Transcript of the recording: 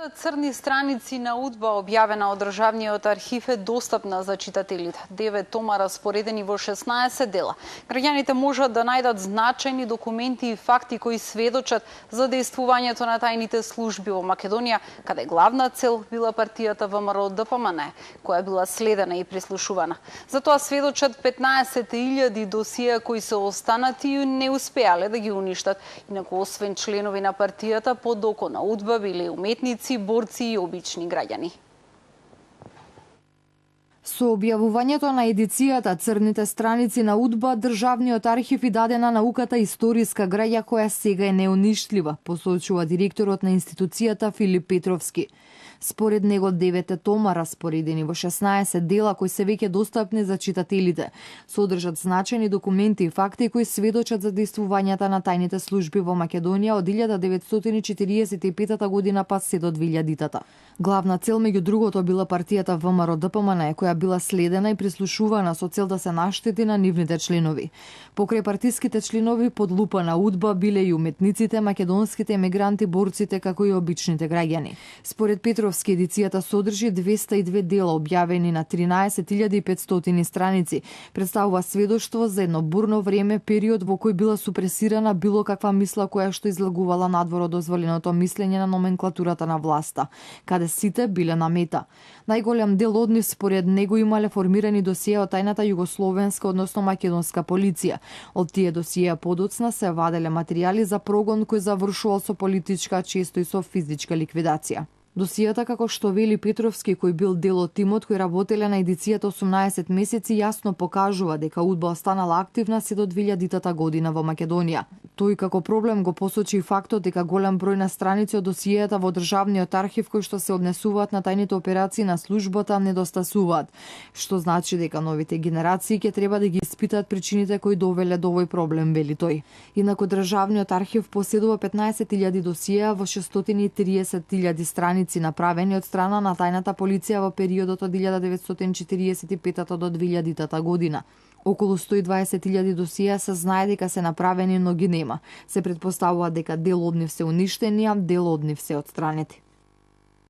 Црни страници на УДБА, објавена од Државниот архив, е достапна за читателите. 9 тома распоредени во 16 дела. Граѓаните можат да најдат значајни документи и факти кои сведочат за действувањето на тајните служби во Македонија, каде главна цел била партијата ВМРО-ДПМН, која била следена и прислушувана. Затоа сведочат 15.000 досија кои се останати и не успеале да ги уништат. Инаку, освен членови на партијата, под око на УДБА биле уметници, борци и обични граѓани. Со објавувањето на едицијата Црните страници на УДБА, Државниот архив и даде на науката историска граѓа која сега е неуништлива, посочува директорот на институцијата Филип Петровски. Според него 9 тома распоредени во 16 дела кои се веќе достапни за читателите, содржат значајни документи и факти кои сведочат за действувањата на тајните служби во Македонија од 1945 година па се до 2000-та. Главна цел меѓу другото била партијата ВМРО-ДПМН, која била следена и прислушувана со цел да се наштети на нивните членови. Покрај партиските членови под лупа на УДБА биле и уметниците, македонските емигранти, борците, како и обичните граѓани. Според Петровски, едицијата содржи 202 дела објавени на 13.500 страници. Представува сведоштво за едно бурно време, период во кој била супресирана било каква мисла која што излагувала надвор од дозволеното мислење на номенклатурата на власта, каде сите биле на мета. Најголем дел од нив според него имале формирани досија од тајната југословенска, односно македонска полиција. Од тие досија подоцна се ваделе материјали за прогон кој завршувал со политичка, често и со физичка ликвидација. Досијата, како што вели Петровски, кој бил дел од тимот кој работеле на едицијата 18 месеци, јасно покажува дека УДБА останала активна се до 2000-та година во Македонија. Тој како проблем го посочи и фактот дека голем број на страници од досијата во Државниот архив кои што се однесуваат на тајните операции на службата недостасуваат, што значи дека новите генерации ќе треба да ги испитаат причините кои довеле до овој проблем, вели тој. Инаку Државниот архив поседува 15.000 досија во 630.000 страници направени од страна на тајната полиција во периодот од 1945 до 2000 година. Околу 120.000 досија се знае дека се направени, но ги нема. Се претпоставува дека дел од нив се уништени, а дел од нив се отстранети.